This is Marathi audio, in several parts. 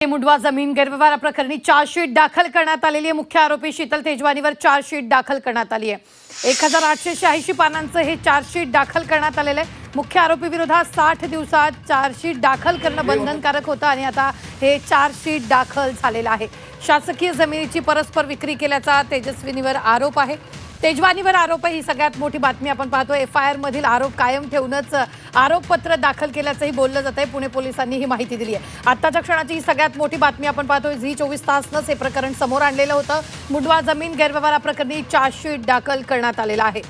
मुंडवा जमीन गैरव्यवहार प्रकरणी चार्जशीट दाखल करण्यात आलेली आहे। मुख्य आरोपी शीतल तेजवानीवर चार्जशीट दाखल करण्यात आली आहे। 1886 पानांचं हे चार्जशीट दाखल करण्यात आलेलं आहे। मुख्य आरोपी विरोधात 60 दिवसात चार्जशीट दाखल करणं बंधनकारक होतं आणि आता हे चार्जशीट दाखल झालेलं आहे। शासकीय जमिनीची परस्पर विक्री केल्याचा तेजस्विनीवर आरोप आहे। तेजवानीवर आरोप आहे। ही सगळ्यात मोठी बातमी आपण पाहतो। एफआयआर मधील आरोप कायम ठेवूनच आरोपपत्र दाखल केल्याचंही बोललं जात आहे। पुणे पोलिसांनी ही माहिती दिली आहे। आताच्या क्षणाची ही सगळ्यात मोठी बातमी आपण पाहतोय। झी 24 तासनंच हे प्रकरण समोर आणलेलं होतं। मुंडवा जमीन गैरव्यवहार प्रकरणी चार्जशीट दाखल करण्यात आलेला आहे।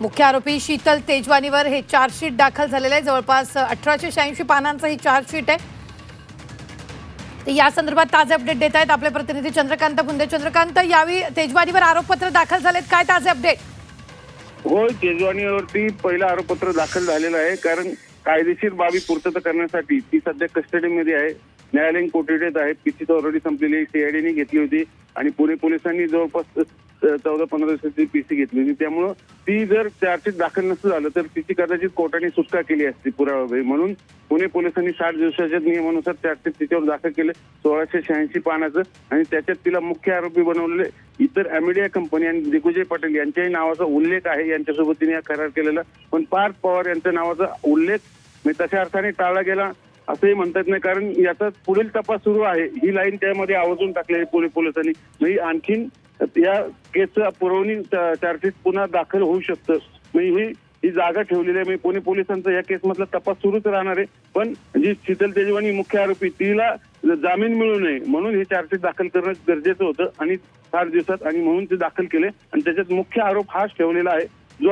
मुख्य आरोपी शीतल तेजवानीवर हे चार्जशीट दाखल झालेलं आहे। जवळपास 1886 पानांचं ही चार्जशीट आहे। या संदर्भात ताजे अपडेट देत आहेत आपले प्रतिनिधी चंद्रकांत फुंदे। चंद्रकांत, यावेळी तेजवानीवर आरोपपत्र दाखल झालेत, काय ताजे अपडेट? होय, तेजवानीवरती पहिलं आरोपपत्र दाखल झालेलं आहे। कारण कायदेशीर बाबी पूर्तता करण्यासाठी ती सध्या कस्टडीमध्ये आहे, न्यायालयीन कोठडीत आहे। पीसी ऑलरेडी संपलेली सीआयडीने घेतली होती आणि पुणे पोलिसांनी जवळपास 14-15 दिवसाची पीसी घेतली होती। त्यामुळं ती जर चार्जशीट दाखल नसतं झालं तर तिची कदाचित कोर्टाने सुटका केली असती पुरावा, म्हणून पुणे पोलिसांनी 60 दिवसाच्या नियमानुसार चार्जशीट तिच्यावर दाखल केले 1686 पानाचं आणि त्याच्यात तिला मुख्य आरोपी बनवलेले इतर अॅमिडिया कंपनी आणि दिग्विजय पाटील यांच्याही नावाचा उल्लेख आहे। यांच्यासोबत तिने करार केलेला, पण पार्थ पवार यांच्या नावाचा उल्लेख तशा अर्थाने टाळला गेला असंही म्हणतात नाही। कारण याचा पुढील तपास सुरू आहे, ही लाईन त्यामध्ये आवर्जून टाकलेली पुणे पोलिसांनी। म्हणजे आणखीन या केसचं पुरवणी चार्जशीट पुन्हा दाखल होऊ शकतं। म्हणजे ही जागा ठेवलेली आहे। म्हणजे पुणे पोलिसांचा या केसमधला तपास सुरूच राहणार आहे। पण जी शीतल तेजवानी मुख्य आरोपी तिला जामीन मिळू नये म्हणून हे चार्जशीट दाखल करणं गरजेचं होतं आणि 60 दिवसात आणि म्हणून ते दाखल केले आणि त्याच्यात मुख्य आरोप हाच ठेवलेला आहे जो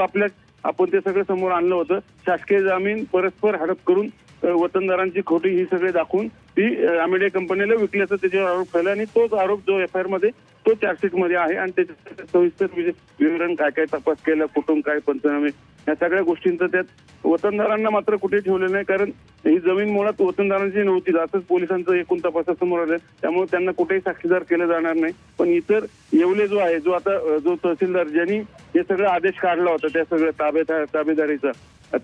आपण ते सगळं समोर आणलं होतं। शासकीय जामीन परस्पर हडप करून वतनदारांची खोटी ही सगळे दाखवून ती अॅमिडिया कंपनीला विकल्याचा त्याच्यावर आरोप ठेवला आणि तोच आरोप जो एफआयआर मध्ये तो चार्जशीट मध्ये आहे आणि त्याच्या सविस्तर विवरण काय काय तपास केला, कुठून काय पंचनामे, या सगळ्या गोष्टींचं त्यात वतनदारांना मात्र कुठे ठेवलं नाही। कारण ही जमीन मुळात वतनदारांची नव्हती असंच पोलिसांचं एकूण तपासासमोर आलं। त्यामुळे त्यांना कुठेही साक्षीदार केलं जाणार नाही। पण इतर येवले जो आहे, जो आता जो तहसीलदार ज्यांनी हे सगळं आदेश काढला होता त्या सगळं ताबेदारीचा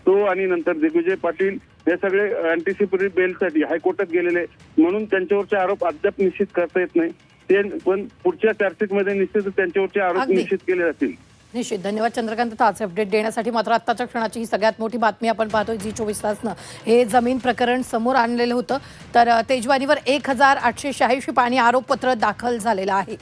तो आणि नंतर दिग्विजय पाटील हे सगळे अँटिसिपेटरी बेलसाठी हायकोर्टात गेलेले, म्हणून त्यांच्यावरचे आरोप अद्याप निश्चित करता येत नाही। ते पण पुढच्या चार्जशीट मध्ये निश्चित त्यांच्यावरचे आरोप निश्चित केले जातील। निश्चित, धन्यवाद चंद्रकांत ताजे अपडेट देण्यासाठी। मात्र आत्ताच्या क्षणाची ही सगळ्यात मोठी बातमी आपण पाहतोय। झी 24 तासनं हे जमीन प्रकरण समोर आणलेलं होतं। तर तेजवानीवर 1886 पानी आरोपपत्र दाखल झालेलं आहे।